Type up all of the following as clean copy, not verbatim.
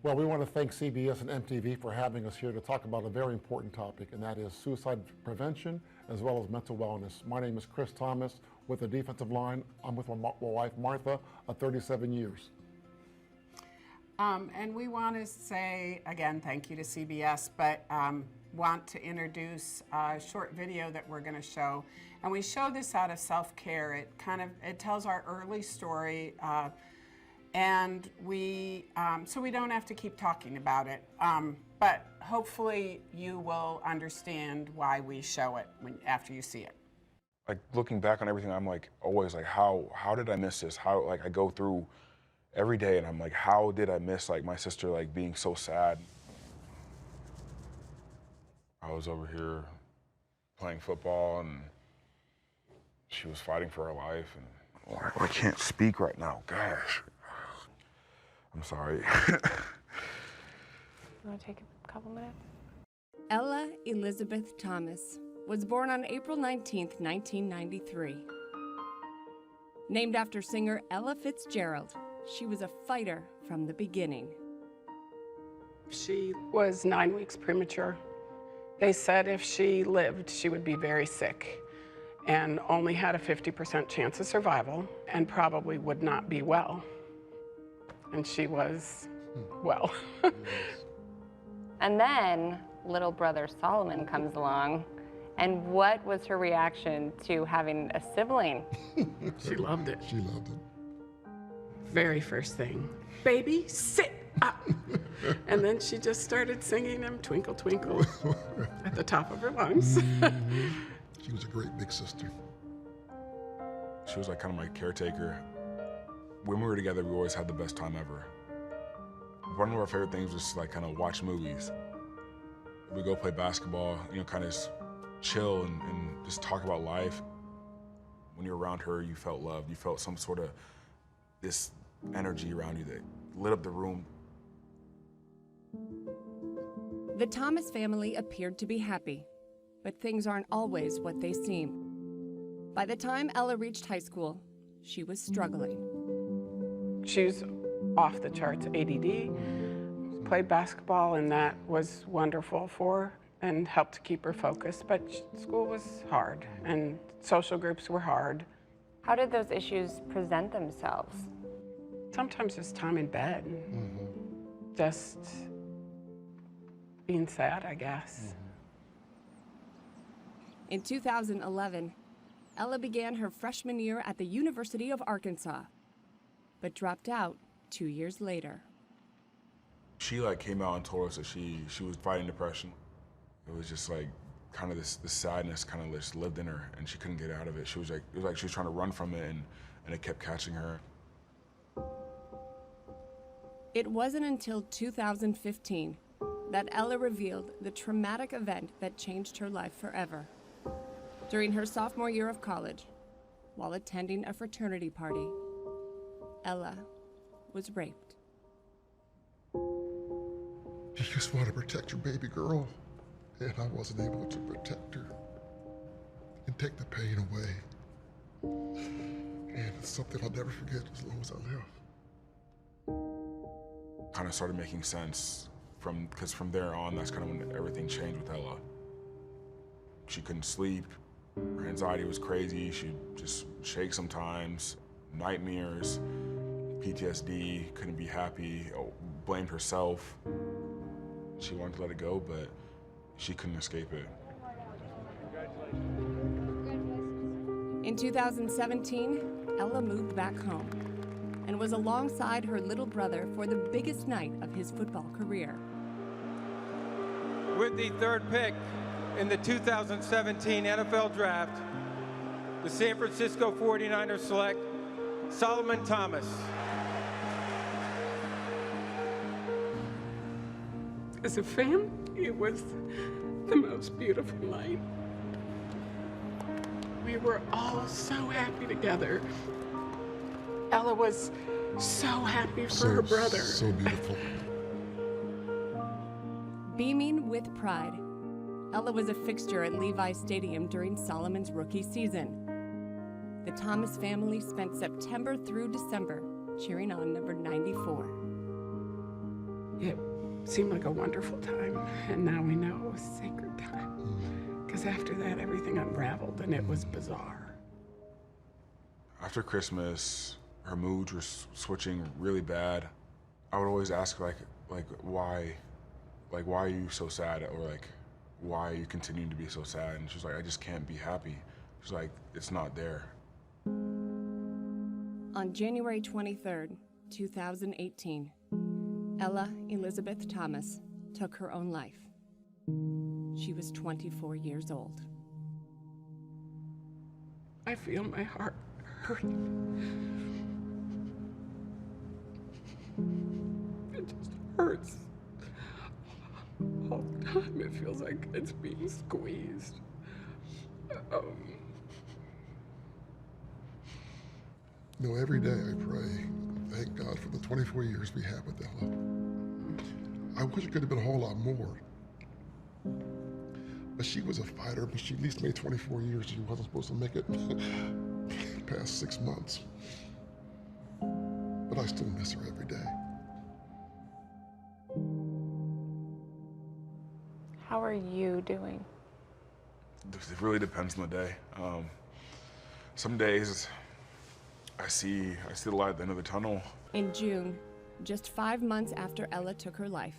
Well, we want to thank CBS and MTV for having us here to talk about a very important topic, and that is suicide prevention as well as mental wellness. My name is Chris Thomas with the defensive line. I'm with my wife, Martha, of 37 years. And we want to say, again, thank you to CBS, but want to introduce a short video that we're going to show. And we show this out of self-care. It tells our early story, and so we don't have to keep talking about it. But hopefully you will understand why we show it after you see it. Like, looking back on everything, I'm like always like, how did I miss this? How, like, I go through every day and I'm like, how did I miss like my sister like being so sad? I was over here playing football and she was fighting for her life, and I can't speak right now, gosh. I'm sorry. You want to take a couple minutes? Ella Elizabeth Thomas was born on April 19, 1993. Named after singer Ella Fitzgerald, she was a fighter from the beginning. She was 9 weeks premature. They said if she lived, she would be very sick and only had a 50% chance of survival and probably would not be well. And she was well. And then little brother Solomon comes along. And what was her reaction to having a sibling? She loved it. She loved it. Very first thing, baby, sit up. And then she just started singing them Twinkle, Twinkle at the top of her lungs. She was a great big sister. She was like kind of my caretaker. When we were together, we always had the best time ever. One of our favorite things was like kind of watch movies. We go play basketball, you know, kind of chill and just talk about life. When you're around her, you felt loved. You felt some sort of this energy around you that lit up the room. The Thomas family appeared to be happy, but things aren't always what they seem. By the time Ella reached high school, she was struggling. She's off the charts, ADD, played basketball, and that was wonderful for her and helped to keep her focused. But school was hard, and social groups were hard. How did those issues present themselves? Sometimes just time in bed, just being sad, I guess. In 2011, Ella began her freshman year at the University of Arkansas, but dropped out 2 years later. She like came out and told us that she was fighting depression. It was just like kind of this sadness kind of just lived in her, and she couldn't get out of it. She was like, it was like she was trying to run from it, and it kept catching her. It wasn't until 2015 that Ella revealed the traumatic event that changed her life forever. During her sophomore year of college, while attending a fraternity party, Ella was raped. You just want to protect your baby girl, and I wasn't able to protect her and take the pain away. And it's something I'll never forget as long as I live. Kind of started making sense because from there on, that's kind of when everything changed with Ella. She couldn't sleep. Her anxiety was crazy. She'd just shake sometimes, nightmares, PTSD, couldn't be happy, blamed herself. She wanted to let it go, but she couldn't escape it. In 2017, Ella moved back home and was alongside her little brother for the biggest night of his football career. With the third pick in the 2017 NFL Draft, the San Francisco 49ers select Solomon Thomas. As a family, it was the most beautiful night. We were all so happy together. Ella was so happy for her brother. So beautiful. Beaming with pride, Ella was a fixture at Levi Stadium during Solomon's rookie season. The Thomas family spent September through December cheering on number 94. it seemed like a wonderful time, and now we know it was a sacred time. Because after that, everything unraveled, and it was bizarre. After Christmas, her moods were switching really bad. I would always ask why are you so sad, or like, why are you continuing to be so sad? And she's like, I just can't be happy. She's like, it's not there. On January 23rd, 2018, Ella Elizabeth Thomas took her own life. She was 24 years old. I feel my heart hurting. It just hurts. All the time it feels like it's being squeezed. You know, every day I pray, thank God for the 24 years we had with Ella. I wish it could have been a whole lot more. But she was a fighter, but she at least made 24 years. She wasn't supposed to make it past 6 months. But I still miss her every day. How are you doing? It really depends on the day. Some days I see the light at the end of the tunnel. In June, just 5 months after Ella took her life,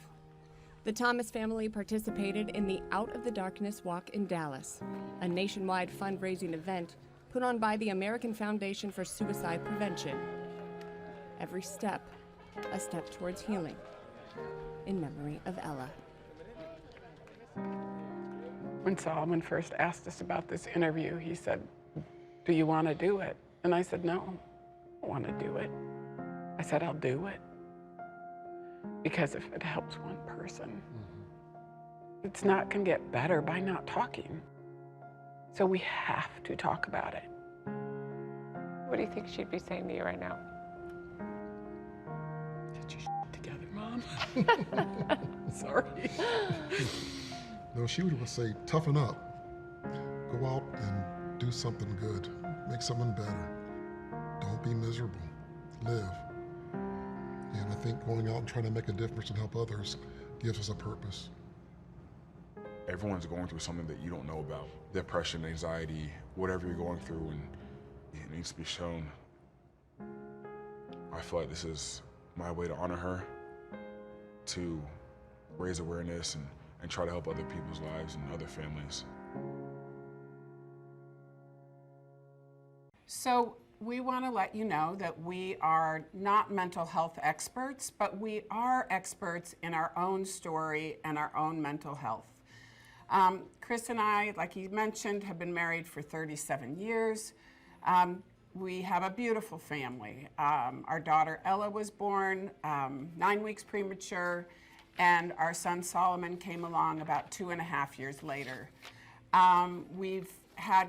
the Thomas family participated in the Out of the Darkness Walk in Dallas, a nationwide fundraising event put on by the American Foundation for Suicide Prevention. Every step, a step towards healing, in memory of Ella. When Solomon first asked us about this interview, he said, do you want to do it? And I said, no, I don't want to do it. I said, I'll do it. Because if it helps one person, it's not going to get better by not talking. So we have to talk about it. What do you think she'd be saying to you right now? Get your shit together, Mom. Sorry. No, she would say, toughen up. Go out and do something good. Make someone better. Don't be miserable. Live. And I think going out and trying to make a difference and help others gives us a purpose. Everyone's going through something that you don't know about. Depression, anxiety, whatever you're going through, and it needs to be shown. I feel like this is my way to honor her, to raise awareness and try to help other people's lives and other families. So we want to let you know that we are not mental health experts, but we are experts in our own story and our own mental health. Chris and I, like you mentioned, have been married for 37 years. We have a beautiful family. Our daughter Ella was born 9 weeks premature, and our son Solomon came along about 2.5 years later. We've had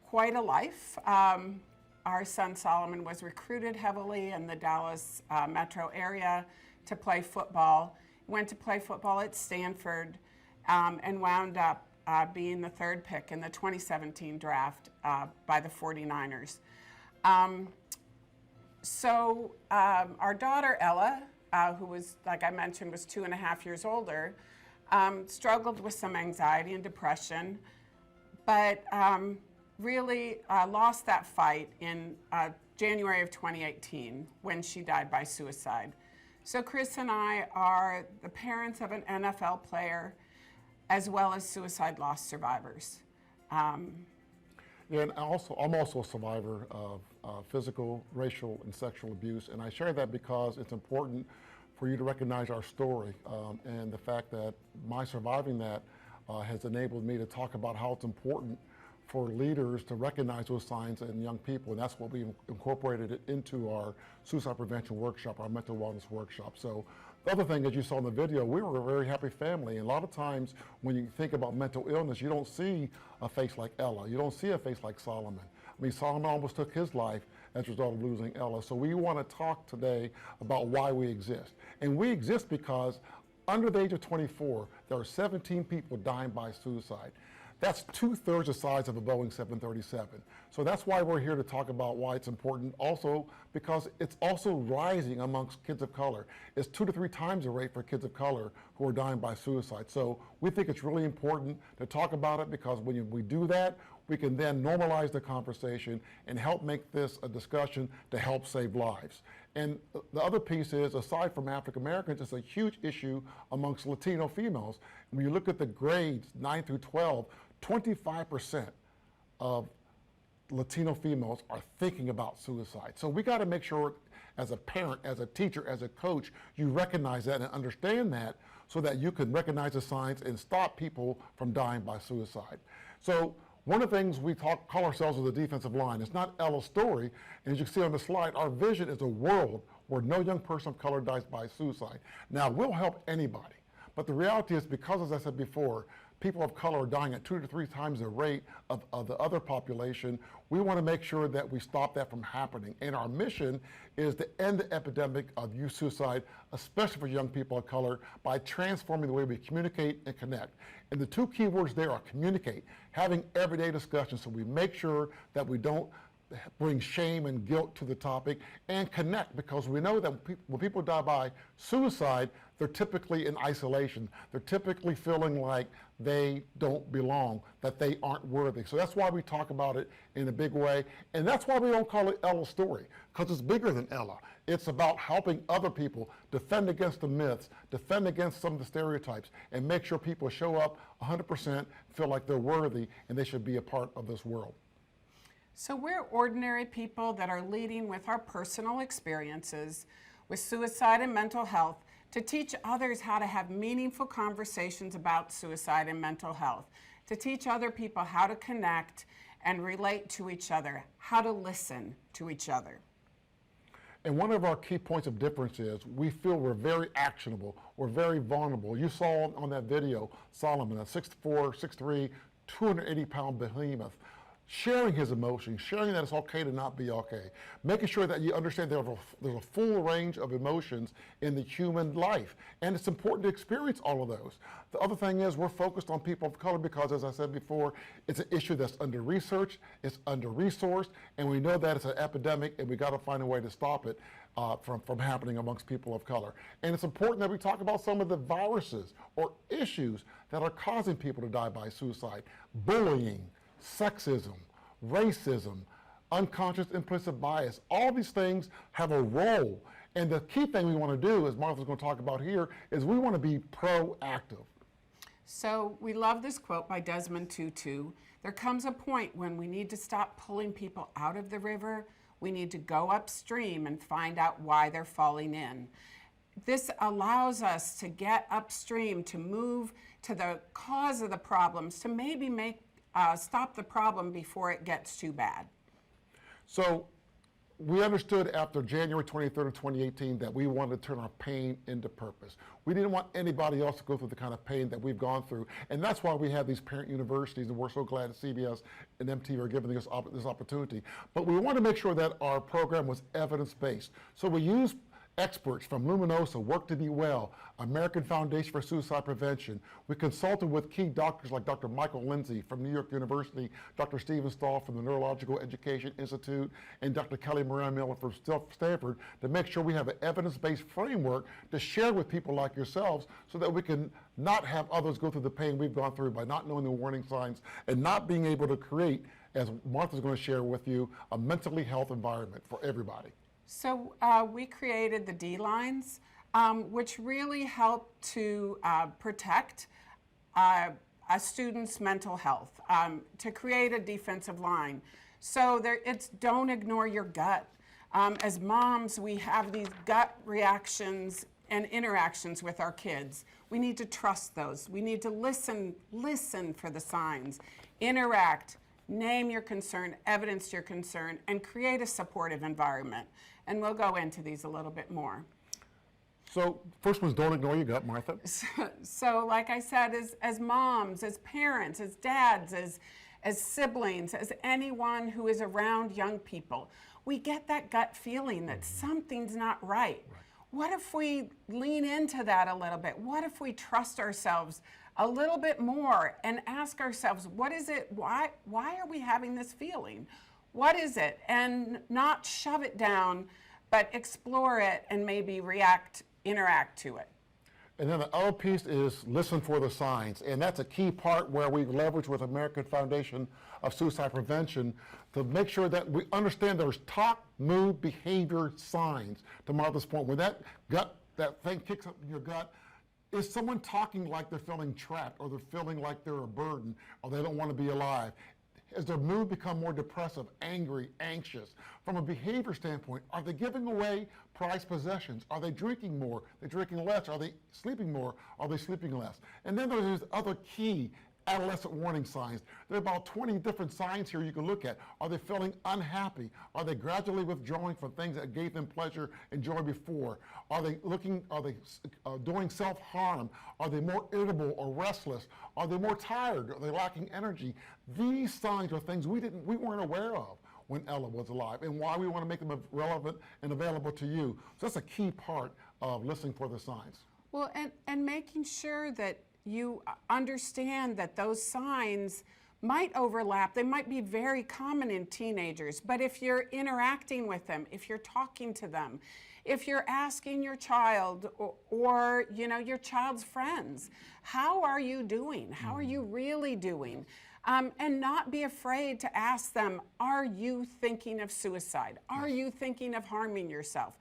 quite a life. Our son Solomon was recruited heavily in the Dallas metro area to play football. Went to play football at Stanford and wound up being the 3rd pick in the 2017 draft by the 49ers. Our daughter Ella, who was, like I mentioned, was 2.5 years older, struggled with some anxiety and depression, but really lost that fight in January of 2018 when she died by suicide. So Chris and I are the parents of an NFL player as well as suicide loss survivors. Yeah, and I'm also a survivor of physical, racial, and sexual abuse, and I share that because it's important for you to recognize our story and the fact that my surviving that has enabled me to talk about how it's important for leaders to recognize those signs in young people, and that's what we incorporated it into our suicide prevention workshop, our mental wellness workshop. So the other thing, as you saw in the video, we were a very happy family, and a lot of times when you think about mental illness, you don't see a face like Ella, you don't see a face like Solomon. I mean, Solomon almost took his life as a result of losing Ella. So we want to talk today about why we exist. And we exist because under the age of 24, there are 17 people dying by suicide. That's 2/3 the size of a Boeing 737. So that's why we're here to talk about why it's important. Also, because it's also rising amongst kids of color. It's 2 to 3 times the rate for kids of color who are dying by suicide. So we think it's really important to talk about it, because when we do that, we can then normalize the conversation and help make this a discussion to help save lives. And the other piece is, aside from African Americans, it's a huge issue amongst Latino females. When you look at the grades 9 through 12, 25% of Latino females are thinking about suicide. So we got to make sure, as a parent, as a teacher, as a coach, you recognize that and understand that, so that you can recognize the signs and stop people from dying by suicide. So one of the things we call ourselves as a defensive line. It's not Ella's story. And as you can see on the slide, our vision is a world where no young person of color dies by suicide. Now, we'll help anybody. But the reality is, because, as I said before, people of color are dying at 2 to 3 times the rate of the other population, we want to make sure that we stop that from happening. And our mission is to end the epidemic of youth suicide, especially for young people of color, by transforming the way we communicate and connect. And the 2 key words there are communicate, having everyday discussions so we make sure that we don't bring shame and guilt to the topic, and connect, because we know that when people die by suicide, they're typically in isolation. They're typically feeling like they don't belong, that they aren't worthy. So that's why we talk about it in a big way, and that's why we don't call it Ella's story, because it's bigger than Ella. It's about helping other people defend against the myths, defend against some of the stereotypes, and make sure people show up 100%, feel like they're worthy, and they should be a part of this world. So we're ordinary people that are leading with our personal experiences with suicide and mental health to teach others how to have meaningful conversations about suicide and mental health, to teach other people how to connect and relate to each other, how to listen to each other. And one of our key points of difference is we feel we're very actionable, we're very vulnerable. You saw on that video Solomon, a 6'4", 6'3", 280-pound behemoth, sharing his emotions, sharing that it's okay to not be okay, making sure that you understand there's a full range of emotions in the human life, and it's important to experience all of those. The other thing is, we're focused on people of color because, as I said before, it's an issue that's under-researched, it's under-resourced, and we know that it's an epidemic, and we got to find a way to stop it from happening amongst people of color. And it's important that we talk about some of the viruses or issues that are causing people to die by suicide: bullying, sexism, racism, unconscious implicit bias. All these things have a role. And the key thing we want to do, as Martha's going to talk about here, is we want to be proactive. So we love this quote by Desmond Tutu. There comes a point when we need to stop pulling people out of the river. We need to go upstream and find out why they're falling in. This allows us to get upstream, to move to the cause of the problems, to maybe stop the problem before it gets too bad. So we understood after January 23rd of 2018 that we wanted to turn our pain into purpose. We didn't want anybody else to go through the kind of pain that we've gone through. And that's why we have these parent universities, and we're so glad that CBS and MTV are giving us this opportunity. But we want to make sure that our program was evidence-based. So we use experts from Luminosa, Work to Be Well, American Foundation for Suicide Prevention. We consulted with key doctors like Dr. Michael Lindsay from New York University, Dr. Stephen Stahl from the Neurological Education Institute, and Dr. Kelly Moran Miller from Stanford, to make sure we have an evidence-based framework to share with people like yourselves, so that we can not have others go through the pain we've gone through by not knowing the warning signs and not being able to create, as Martha's going to share with you, a mentally health environment for everybody. So we created the D-lines, which really help to protect a student's mental health, to create a defensive line. So it's don't ignore your gut. As moms, we have these gut reactions and interactions with our kids. We need to trust those. We need to listen for the signs, interact, name your concern, evidence your concern, and create a supportive environment. And we'll go into these a little bit more. So first one's don't ignore your gut, Martha. So like I said, as moms, as parents, as dads, as siblings, as anyone who is around young people, we get that gut feeling that something's not right. What if we lean into that a little bit? What if we trust ourselves a little bit more and ask ourselves, what is it? Why are we having this feeling? What is it? And not shove it down but explore it and maybe interact to it. And then the other piece is listen for the signs. And that's a key part where we leverage with American Foundation of Suicide Prevention to make sure that we understand there's talk, mood, behavior signs to Martha's point. When that thing kicks up in your gut, is someone talking like they're feeling trapped, or they're feeling like they're a burden, or they don't want to be alive? Has their mood become more depressive, angry, anxious? From a behavior standpoint, are they giving away prized possessions? Are they drinking more? Are they drinking less? Are they sleeping more? Are they sleeping less? And then there's other key adolescent warning signs. There are about 20 different signs here you can look at. Are they feeling unhappy? Are they gradually withdrawing from things that gave them pleasure and joy before? Are they doing self-harm? Are they more irritable or restless? Are they more tired? Are they lacking energy? These signs are things we weren't aware of when Ella was alive, and why we want to make them relevant and available to you. So that's a key part of listening for the signs. Well, and making sure that you understand that those signs might overlap. They might be very common in teenagers, but if you're interacting with them, if you're talking to them, if you're asking your child or your child's friends, how are you doing? How are you really doing? And not be afraid to ask them, are you thinking of suicide? Are you thinking of harming yourself?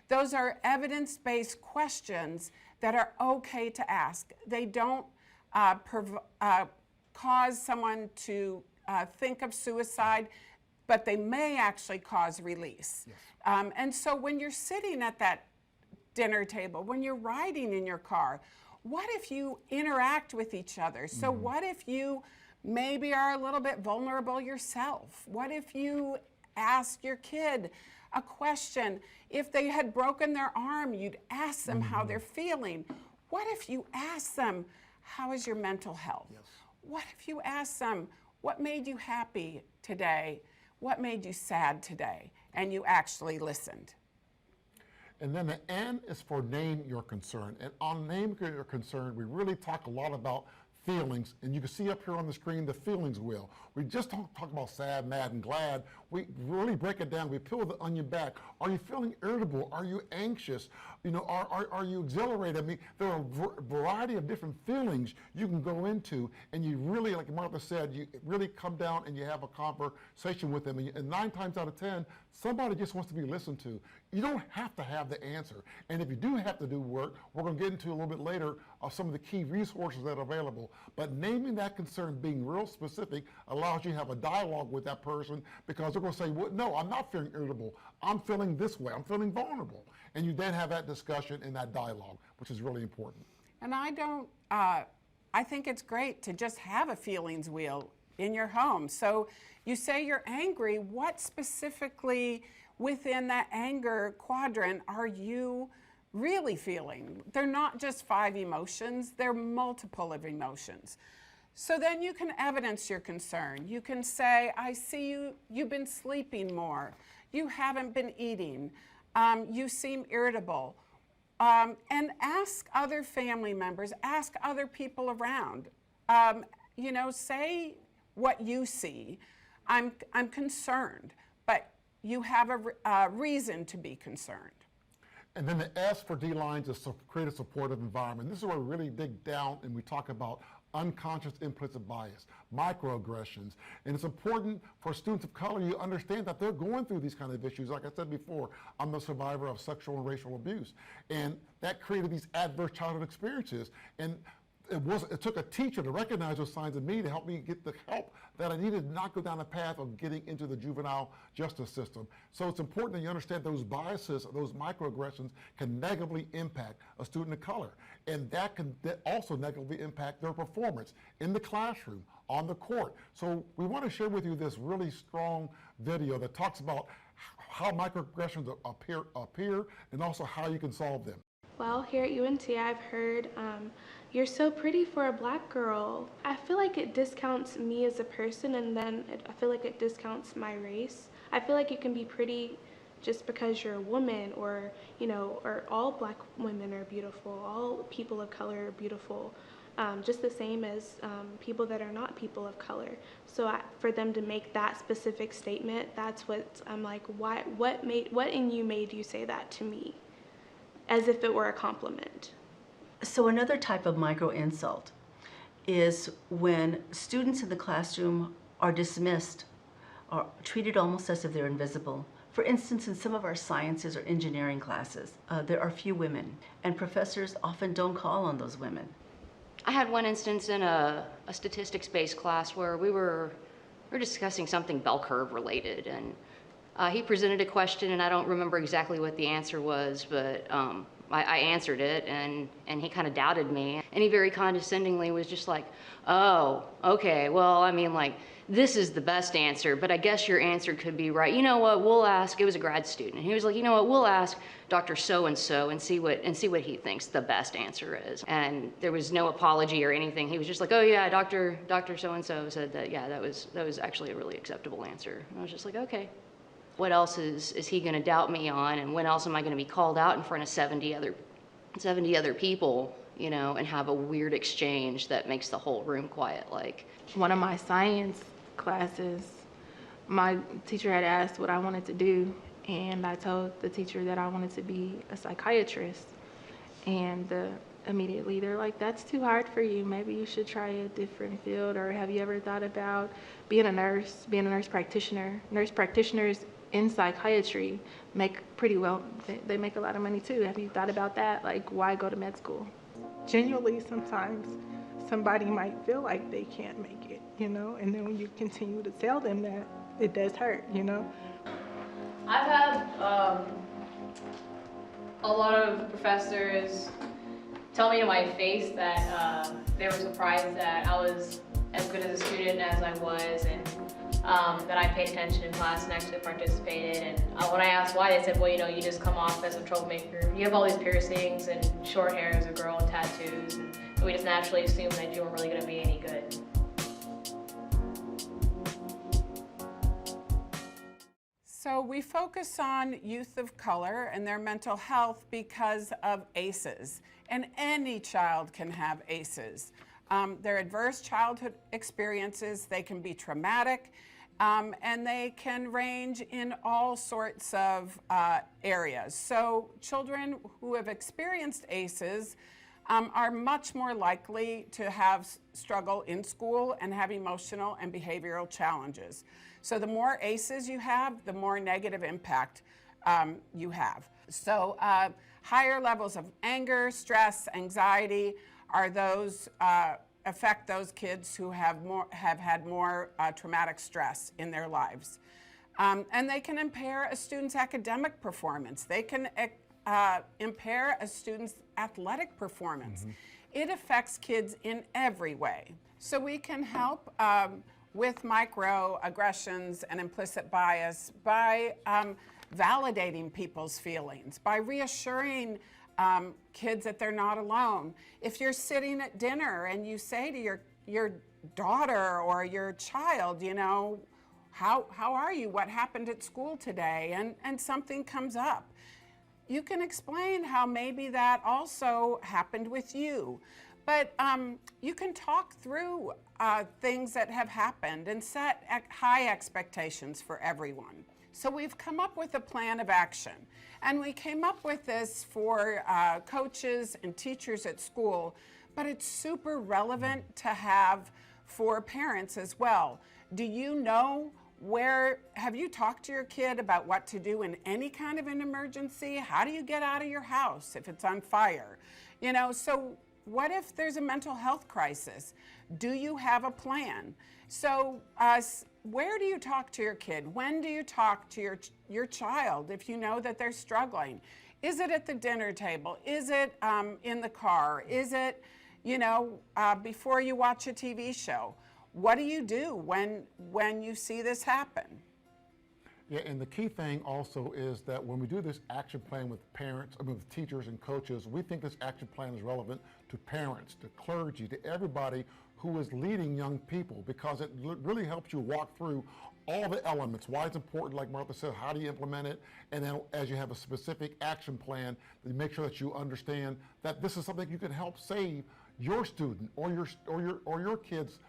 Those are evidence-based questions that are okay to ask. They don't cause someone to think of suicide, but they may actually cause release. Yes. And so when you're sitting at that dinner table, when you're riding in your car, what if you interact with each other? So what if you maybe are a little bit vulnerable yourself? What if you ask your kid a question? If they had broken their arm, you'd ask them how they're feeling. What if you ask them, how is your mental health? Yes. What if you ask them, what made you happy today? What made you sad today? And you actually listened. And then the N is for name your concern. And on name your concern, we really talk a lot about feelings, and you can see up here on the screen the feelings wheel. We just don't talk about sad, mad, and glad. We really break it down. We peel the onion back. Are you feeling irritable? Are you anxious? Are you exhilarated? I mean, there are a variety of different feelings you can go into, and you really, like Martha said, you really come down and you have a conversation with them. And 9 times out of 10, somebody just wants to be listened to. You don't have to have the answer. And if you do have to do work, we're going to get into a little bit later some of the key resources that are available. But naming that concern, being real specific, allows you to have a dialogue with that person, because they're going to say, well, no, I'm not feeling irritable. I'm feeling this way. I'm feeling vulnerable. And you then have that discussion and that dialogue, which is really important. And I think it's great to just have a feelings wheel in your home. So you say you're angry. What specifically within that anger quadrant are you really feeling? They're not just 5 emotions, they're multiple of emotions. So then you can evidence your concern. You can say, I see you've been sleeping more, you haven't been eating, you seem irritable. And ask other family members, ask other people around. Say what you see. I'm concerned, but you have a reason to be concerned. And then the S for D-lines is to create a supportive environment. This is where we really dig down and we talk about unconscious implicit bias, microaggressions. And it's important for students of color, you understand that they're going through these kind of issues. Like I said before, I'm a survivor of sexual and racial abuse. And that created these adverse childhood experiences. And it took a teacher to recognize those signs in me to help me get the help that I needed to not go down the path of getting into the juvenile justice system. So it's important that you understand those biases, those microaggressions can negatively impact a student of color. And that can also negatively impact their performance in the classroom, on the court. So we want to share with you this really strong video that talks about how microaggressions appear and also how you can solve them. Well, here at UNT, I've heard, you're so pretty for a black girl. I feel like it discounts me as a person, and then I feel like it discounts my race. I feel like you can be pretty just because you're a woman, or, or all black women are beautiful, all people of color are beautiful. just the same as people that are not people of color. So for them to make that specific statement, that's what I'm like, why, what in you made you say that to me? As if it were a compliment. So another type of micro insult is when students in the classroom are dismissed or treated almost as if they're invisible. For instance, in some of our sciences or engineering classes, there are few women, and professors often don't call on those women. I had one instance in a statistics-based class where we were discussing something bell curve related, and he presented a question, and I don't remember exactly what the answer was, but I answered it, and he kind of doubted me, and he very condescendingly was just like, oh, okay, well, I mean, like, this is the best answer, but I guess your answer could be right. You know what, we'll ask, it was a grad student, and he was like, you know what, we'll ask Dr. So-and-so and see what he thinks the best answer is. And there was no apology or anything. He was just like, oh yeah, Dr. So-and-so said that, yeah, that was actually a really acceptable answer. And I was just like, okay. What else is he gonna doubt me on, and when else am I gonna be called out in front of 70 other people, you know, and have a weird exchange that makes the whole room quiet? Like, one of my science classes, my teacher had asked what I wanted to do, and I told the teacher that I wanted to be a psychiatrist, and immediately they're like, that's too hard for you, maybe you should try a different field, or have you ever thought about being a nurse practitioner? Nurse practitioners in psychiatry make pretty well, they make a lot of money too. Have you thought about that? Like, why go to med school? Genuinely, sometimes somebody might feel like they can't make it, you know, and then when you continue to tell them that, it does hurt, you know. I've had a lot of professors tell me to my face that they were surprised that I was as good as a student as I was, and that I paid attention in class and actually participated. And when I asked why, they said, well, you know, you just come off as a troublemaker. You have all these piercings and short hair as a girl and tattoos, and we just naturally assumed that you weren't really going to be any good. So we focus on youth of color and their mental health because of ACEs. And any child can have ACEs. They're adverse childhood experiences, they can be traumatic, and they can range in all sorts of areas. So children who have experienced ACEs are much more likely to have struggle in school and have emotional and behavioral challenges. So the more ACEs you have, the more negative impact you have. So higher levels of anger, stress, anxiety are those affect those kids who have had more traumatic stress in their lives. And they can impair a student's academic performance. They can impair a student's athletic performance. Mm-hmm. It affects kids in every way. So we can help with microaggressions and implicit bias by validating people's feelings, by reassuring kids that they're not alone. If you're sitting at dinner and you say to your daughter or your child, you know, how are you? What happened at school today? And something comes up. You can explain how maybe that also happened with you. But you can talk through things that have happened and set high expectations for everyone. So we've come up with a plan of action. And we came up with this for coaches and teachers at school, but it's super relevant to have for parents as well. Do you know have you talked to your kid about what to do in any kind of an emergency? How do you get out of your house if it's on fire? You know, so what if there's a mental health crisis? Do you have a plan? So where do you talk to your kid? When do you talk to your child if you know that they're struggling? Is it at the dinner table? Is it in the car? Is it, you know, before you watch a TV show? What do you do when you see this happen? Yeah, and the key thing also is that when we do this action plan with parents, with teachers and coaches, we think this action plan is relevant to parents, to clergy, to everybody who is leading young people, because it really helps you walk through all the elements, why it's important, like Martha said, how do you implement it, and then as you have a specific action plan, to make sure that you understand that this is something you can help save your student or your kid's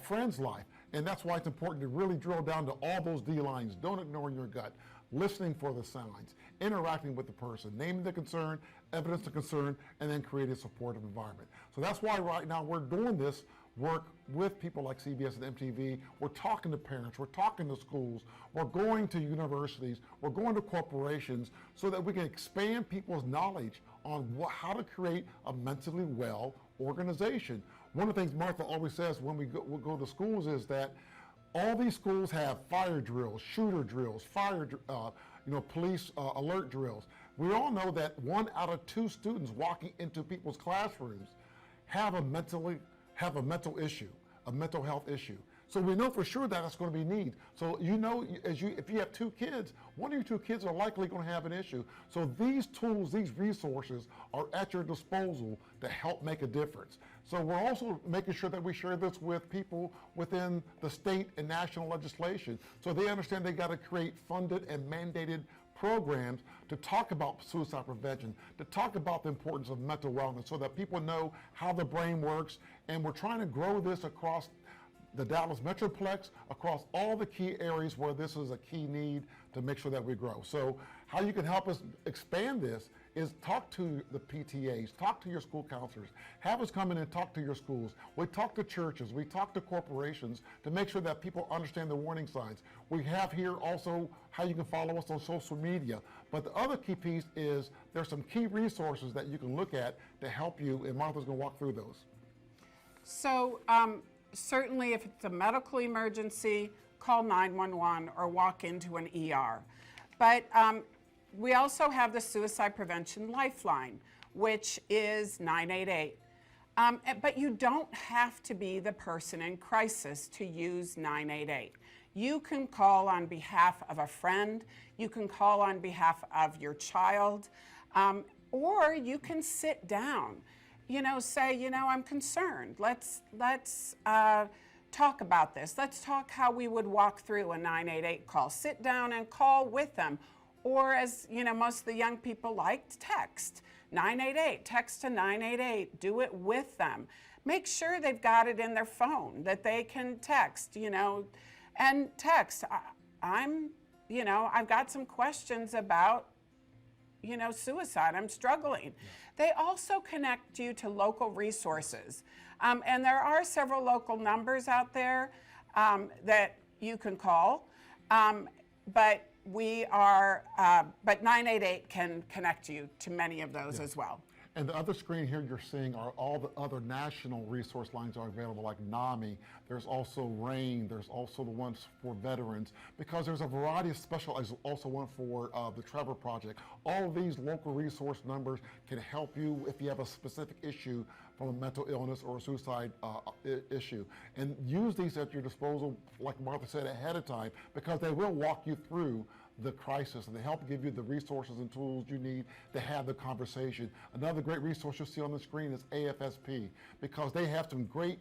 friend's life. And that's why it's important to really drill down to all those D lines. Don't ignore your gut. Listening for the signs, interacting with the person, naming the concern, evidence of concern, and then create a supportive environment. So that's why right now we're doing this work with people like CBS and MTV. We're talking to parents, we're talking to schools, we're going to universities, we're going to corporations so that we can expand people's knowledge on how to create a mentally well organization. One of the things Martha always says when we go to schools is that all these schools have fire drills, shooter drills, police alert drills. We all know that 1 out of 2 students walking into people's classrooms have a mental issue, a mental health issue. So we know for sure that it's going to be need. So if you have 2 kids, 1 of your 2 kids are likely going to have an issue. So these tools, these resources are at your disposal to help make a difference. So we're also making sure that we share this with people within the state and national legislation so they understand they got to create funded and mandated programs to talk about suicide prevention, to talk about the importance of mental wellness so that people know how the brain works. And we're trying to grow this across the Dallas Metroplex, across all the key areas where this is a key need to make sure that we grow. So how you can help us expand this is talk to the PTAs, talk to your school counselors, have us come in and talk to your schools. We talk to churches, we talk to corporations to make sure that people understand the warning signs. We have here also how you can follow us on social media. But the other key piece is there's some key resources that you can look at to help you, and Martha's gonna walk through those. So certainly if it's a medical emergency, call 911 or walk into an ER. But we also have the Suicide Prevention Lifeline, which is 988. But you don't have to be the person in crisis to use 988. You can call on behalf of a friend, you can call on behalf of your child, or you can sit down. Say, I'm concerned. Let's talk about this. Let's talk how we would walk through a 988 call. Sit down and call with them. Or as, most of the young people like, text 988, text to 988, do it with them. Make sure they've got it in their phone that they can text, and text, I've got some questions about suicide. I'm struggling. They also connect you to local resources. And there are several local numbers out there that you can call. But 988 can connect you to many of those as well. And the other screen here you're seeing are all the other national resource lines are available, like NAMI. There's also RAIN. There's also the ones for veterans, because there's a variety of special, there's also one for the Trevor Project. All of these local resource numbers can help you if you have a specific issue from a mental illness or a suicide issue. And use these at your disposal, like Martha said, ahead of time, because they will walk you through the crisis and they help give you the resources and tools you need to have the conversation. Another great resource you'll see on the screen is AFSP, because they have some great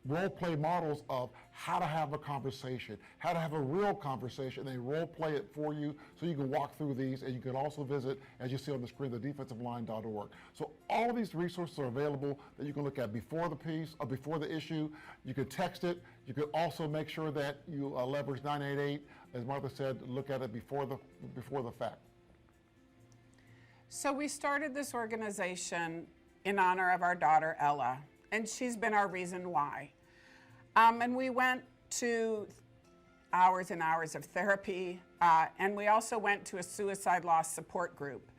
role play models of how to have a conversation, how to have a real conversation. They role play it for you so you can walk through these, and you can also visit, as you see on the screen, thedefensiveline.org. So all of these resources are available that you can look at before the piece or before the issue. You can text it. You can also make sure that you leverage 988. As Martha said, look at it before the fact. So we started this organization in honor of our daughter, Ella, and she's been our reason why. And we went to hours and hours of therapy, and we also went to a suicide loss support group.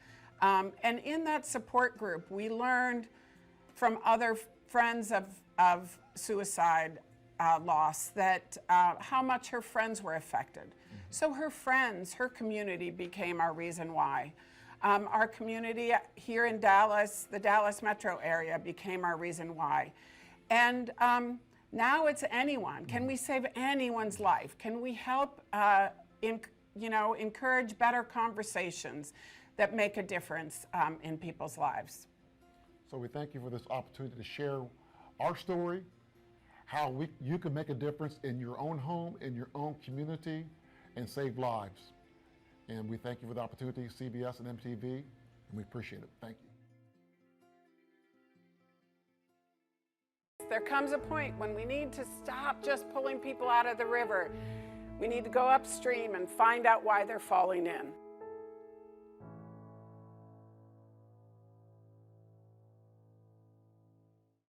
And in that support group, we learned from other friends of suicide loss that how much her friends were affected. So her friends, her community became our reason why. Our community here in Dallas, the Dallas metro area, became our reason why. And now it's anyone. Can we save anyone's life? Can we help encourage better conversations that make a difference in people's lives? So we thank you for this opportunity to share our story, how you can make a difference in your own home, in your own community, and save lives. And we thank you for the opportunity, CBS and MTV, and we appreciate it. Thank you. there comes a point when we need to stop just pulling people out of the river. We need to go upstream and find out why they're falling in.